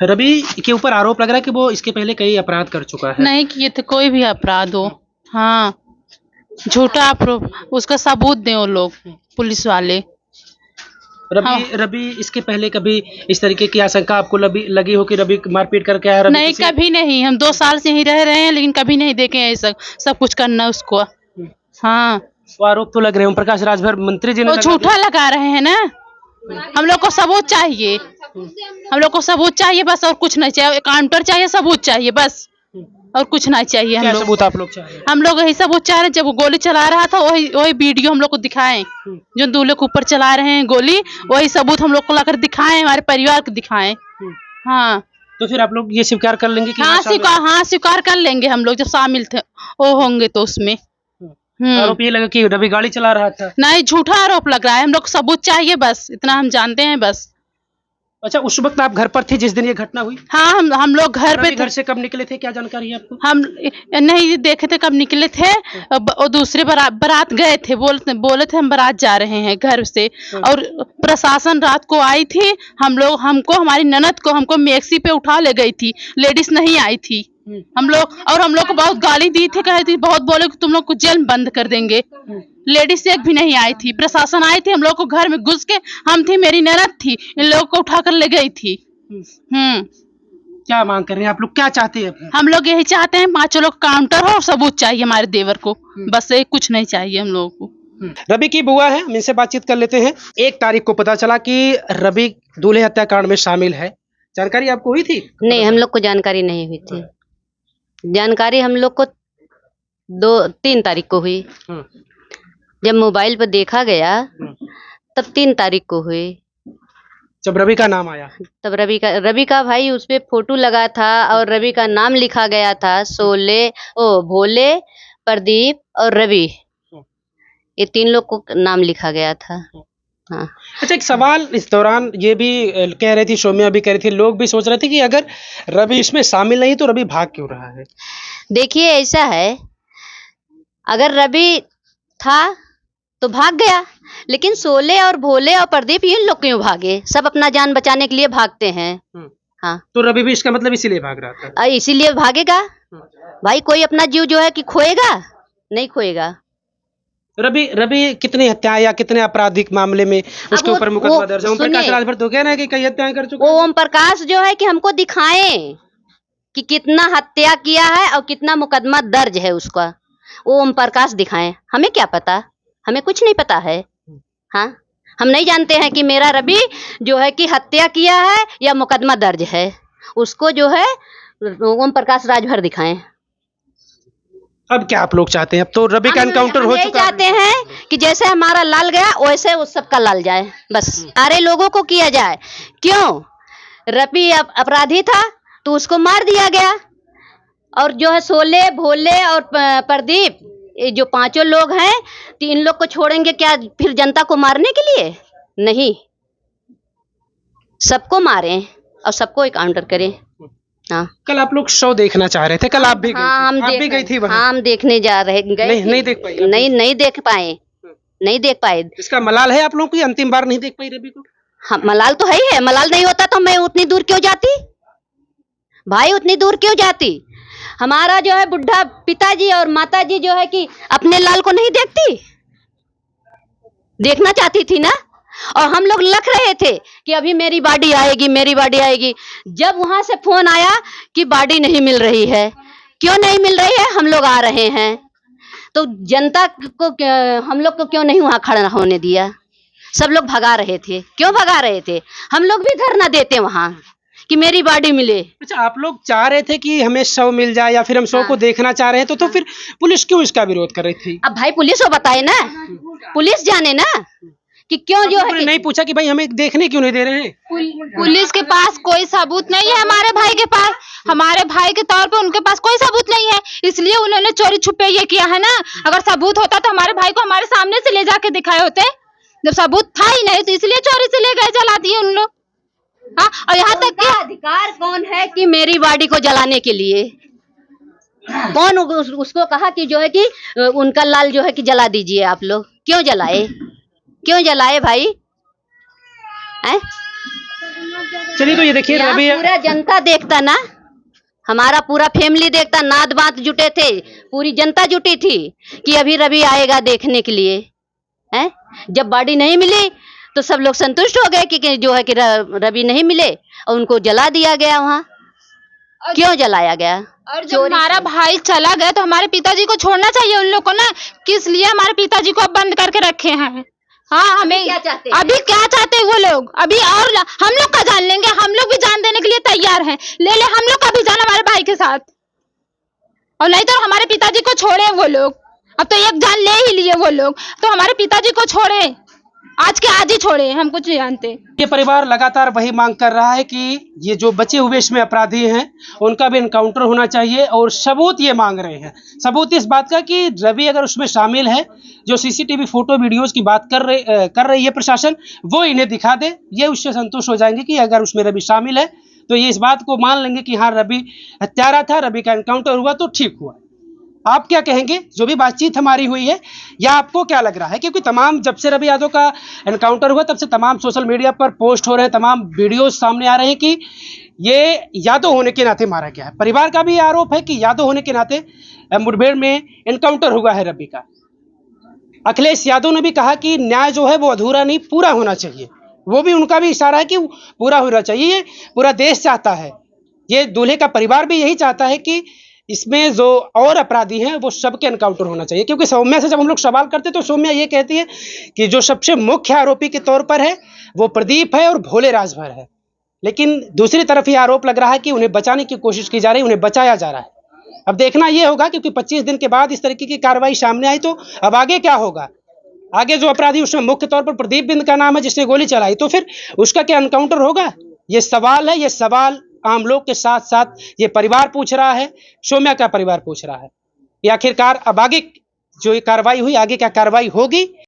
रवि के ऊपर आरोप लग रहा है कि वो इसके पहले कई अपराध कर चुका है। नहीं किए थे कोई भी अपराध हो। हाँ, झूठा आरोप, उसका सबूत दें वो लोग, पुलिस वाले। रवि इसके पहले कभी इस तरीके की आशंका आपको लगी हो कि रवि मारपीट करके आया? नहीं, कभी नहीं। हम 2 साल से यहीं रह रहे हैं, लेकिन कभी नहीं देखे हैं सब कुछ करना उसको। हाँ, वो आरोप तो लग रहे हैं। ओम प्रकाश राजभर मंत्री जी ने वो झूठा लगा रहे हैं ना। हम लोग को सबूत चाहिए, हम लोग को सबूत चाहिए बस, और कुछ नहीं चाहिए। काउंटर चाहिए, सबूत चाहिए बस, और कुछ नहीं चाहिए। हम लोग सबूत आप लोग चाहिए? हम लोग यही सबूत चाह रहे हैं। जब वो गोली चला रहा था, वही वीडियो हम लोग को दिखाएं, जो दूल्हे के ऊपर चला रहे हैं गोली, वही सबूत हम लोग को लाकर दिखाएं, हमारे परिवार को दिखाएं। हाँ, तो फिर आप लोग ये स्वीकार कर लेंगे कि हाँ स्वीकार कर लेंगे हम लोग, जब शामिल थे वो होंगे तो उसमें। आरोप ये लगा कि रवि गाड़ी चला रहा था? नहीं, झूठा आरोप लग रहा है। हम लोग को सबूत चाहिए बस, इतना हम जानते हैं बस। अच्छा, उस वक्त आप घर पर थे जिस दिन ये घटना हुई? हाँ, हम लोग घर पे थे। घर से कब निकले थे, क्या जानकारी है आपको? हम नहीं देखे थे कब निकले थे। और दूसरे बारात गए थे, बोले थे हम बारात जा रहे हैं घर से। और प्रशासन रात को आई थी, हमको हमारी ननद को हमको मैक्सी पे उठा ले गई थी, लेडीज नहीं आई थी। हम लोग को बहुत गाली दी थी, कहे थी बहुत, बोले कि तुम लोग को जेल में बंद कर देंगे। लेडीज एक भी नहीं आई थी। प्रशासन आई थी, हम लोग को घर में घुस के, हम थी, मेरी ननद थी, इन लोगों को उठा कर ले गई थी। क्या मांग कर रहे हैं आप लोग, क्या चाहते हैं? हम लोग यही चाहते हैं, 5 लोग काउंटर हो और सबूत चाहिए हमारे देवर को, बस एक कुछ नहीं चाहिए हम लोगों को। रवि की बुआ है, हम इनसे बातचीत कर लेते हैं। 1 तारीख को पता चला कि रवि दूल्हे हत्याकांड में शामिल है। जानकारी आपको हुई थी? नहीं, हम लोग को जानकारी नहीं हुई थी। जानकारी हम लोग को 2-3 तारीख को हुई। जब मोबाइल पर देखा गया तब 3 तारीख को हुई। जब रवि का नाम आया तब रवि का भाई उस पे फोटो लगा था और रवि का नाम लिखा गया था। भोले, प्रदीप और रवि, ये 3 लोग को नाम लिखा गया था। हाँ। अच्छा, एक सवाल इस दौरान ये भी कह रही थी, सौम्या भी कह रही थी, लोग भी सोच रहे थे कि अगर रवि इसमें शामिल नहीं तो रवि भाग क्यों रहा है? देखिए, ऐसा है, अगर रवि था तो भाग गया, लेकिन शोले और भोले और प्रदीप ये लोग क्यों भागे? सब अपना जान बचाने के लिए भागते हैं। हाँ, तो रवि भी इसका मतलब इसीलिए भाग रहा था? इसीलिए भागेगा भाई। कोई अपना जीव जो है कि खोएगा? नहीं खोएगा। रवि कितनी हत्याएं या कितने आपराधिक मामले में उसके ऊपर मुकदमा दर्ज है? ओम प्रकाश राजभर तो कह रहे हैं कि कई हत्याएं कर चुके हैं। ओम प्रकाश जो है कि हमको दिखाएं कि कितना हत्या किया है और कितना मुकदमा दर्ज है उसका। ओम प्रकाश दिखाएं, हमें क्या पता, हमें कुछ नहीं पता है। हाँ, हम नहीं जानते हैं कि मेरा रवि जो है कि हत्या किया है या मुकदमा दर्ज है। उसको जो है ओम प्रकाश राजभर दिखाएं। अब क्या आप लोग चाहते हैं? अब तो रवि का एनकाउंटर हो चुका है। चाहते हैं कि जैसे हमारा लाल गया वैसे उस सबका लाल जाए, बस सारे लोगों को किया जाए। क्यों? रवि अपराधी था तो उसको मार दिया गया, और जो है शोले, भोले और प्रदीप, ये जो 5 लोग हैं, 3 लोग को छोड़ेंगे क्या फिर जनता को मारने के लिए? नहीं, सबको मारें और सबको एनकाउंटर करें। हाँ, कल आप लोग शो देखना चाह रहे थे, कल आप भी गई थी वहाँ? हाँ, हम देखने जा रहे गए। नहीं देख पाई? नहीं देख पाए, नहीं देख पाए। इसका मलाल है आप लोगों की, अंतिम बार नहीं देख पाई रवि को? हाँ, मलाल तो है ही है। मलाल नहीं होता तो मैं उतनी दूर क्यों जाती भाई, उतनी दूर क्यों जाती? हमारा जो है बुढ़ा पिताजी और माताजी जो है कि अपने लाल को नहीं देखती, देखना चाहती थी ना। और हम लोग लख रहे थे कि अभी मेरी बाडी आएगी, मेरी बाडी आएगी। जब वहां से फोन आया कि बाडी नहीं मिल रही है, क्यों नहीं मिल रही है? हम लोग आ रहे हैं, तो जनता को हम लोग को क्यों नहीं वहां खड़ा होने दिया? सब लोग भगा रहे थे। क्यों भगा रहे थे? हम लोग भी धरना देते वहां कि मेरी बाडी मिले। अच्छा, आप लोग चाह रहे थे कि हमें शव मिल जाए या फिर हम शव को देखना चाह रहे हैं, तो फिर पुलिस क्यों इसका विरोध कर रही थी? अब भाई पुलिस को बताए ना, पुलिस जाने ना कि क्यों जो है नहीं पूछा कि भाई हमें देखने क्यों नहीं दे रहे हैं? पुलिस के पास कोई सबूत नहीं है हमारे भाई के पास, हमारे भाई के तौर पे उनके पास कोई सबूत नहीं है, इसलिए उन्होंने चोरी छुपे ये किया है ना। अगर सबूत होता तो हमारे भाई को हमारे सामने से ले जाके दिखाए होते। जब सबूत था ही नहीं तो इसलिए चोरी से ले गए, जला दिए उन लोग। हाँ, और यहाँ तक कि अधिकार कौन है कि मेरी बाडी को जलाने के लिए? कौन उसको कहा कि जो है कि उनका लाल जो है कि जला दीजिए? आप लोग क्यों जलाए, क्यों जलाए भाई? चलिए तो ये देखिए यहाँ रवि पूरा जनता देखता ना, हमारा पूरा फैमिली देखता, नात बात जुटे थे, पूरी जनता जुटी थी कि अभी रवि आएगा देखने के लिए। हैं? जब बॉडी नहीं मिली तो सब लोग संतुष्ट हो गए कि जो है कि रवि नहीं मिले और उनको जला दिया गया वहाँ। क्यों जलाया गया? और जब हमारा भाई चला गया तो हमारे पिताजी को छोड़ना चाहिए उन लोग को ना, किस लिए हमारे पिताजी को अब बंद करके रखे हैं। हाँ, हमें क्या चाहते हैं? अभी क्या चाहते हैं वो लोग? अभी और हम लोग का जान लेंगे, हम लोग भी जान देने के लिए तैयार हैं। ले हम लोग का भी जान हमारे भाई के साथ, और नहीं तो हमारे पिताजी को छोड़े वो लोग। अब तो एक जान ले ही लिए वो लोग, तो हमारे पिताजी को छोड़े, आज के आज ही छोड़े, हम कुछ नहीं जानते। ये परिवार लगातार वही मांग कर रहा है कि ये जो बचे हुए इसमें अपराधी हैं उनका भी इनकाउंटर होना चाहिए, और सबूत ये मांग रहे हैं, सबूत इस बात का कि रवि अगर उसमें शामिल है, जो सीसीटीवी फोटो वीडियोस की बात कर रही है प्रशासन, वो इन्हें दिखा दे, ये उससे संतुष्ट हो जाएंगे कि अगर उसमें रवि शामिल है तो ये इस बात को मान लेंगे कि हाँ रवि हत्यारा था, रवि का इनकाउंटर हुआ तो ठीक हुआ। आप क्या कहेंगे? जो भी बातचीत हमारी हुई है, या आपको क्या लग रहा है? क्योंकि तमाम जब से रवि यादव का एनकाउंटर हुआ तब से तमाम सोशल मीडिया पर पोस्ट हो रहे हैं, तमाम वीडियोस सामने आ रहे हैं कि ये यादव होने के नाते मारा गया है। परिवार का भी आरोप है कि यादव होने के नाते मुठभेड़ में एनकाउंटर हुआ है रवि का। अखिलेश यादव ने भी कहा कि न्याय जो है वो अधूरा नहीं, पूरा होना चाहिए। वो भी, उनका भी इशारा है कि पूरा होना चाहिए, ये पूरा देश चाहता है, ये दूल्हे का परिवार भी यही चाहता है कि इसमें जो और अपराधी हैं वो सबके एनकाउंटर होना चाहिए। क्योंकि सौम्या से जब हम लोग सवाल करते तो सौम्या ये कहती है कि जो सबसे मुख्य आरोपी के तौर पर है वो प्रदीप है और भोले राजभर है, लेकिन दूसरी तरफ ये आरोप लग रहा है कि उन्हें बचाने की कोशिश की जा रही है, उन्हें बचाया जा रहा है। अब देखना ये होगा, क्योंकि 25 दिन के बाद इस तरीके की कार्रवाई सामने आई तो अब आगे क्या होगा। आगे जो अपराधी, उसमें मुख्य तौर पर प्रदीप बिंद का नाम है जिसने गोली चलाई, तो फिर उसका क्या एनकाउंटर होगा? ये सवाल है, ये सवाल आम लोग के साथ साथ ये परिवार पूछ रहा है, सौम्या का परिवार पूछ रहा है। ये आखिरकार अब आगे जो ये कार्रवाई हुई, आगे क्या कार्रवाई होगी,